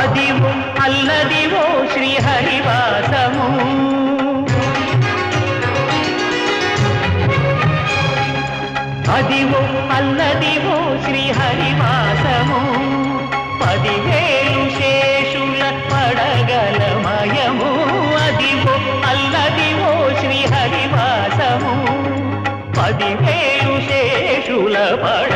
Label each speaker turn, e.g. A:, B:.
A: అదివో అల్లదివో శ్రీహరివాసము అదివో అల్లదివో శ్రీహరివాసము 10,000 శేషుల పడగలమయము అదివో అల్లదివో శ్రీహరివాసము 10,000 శేషుల పడ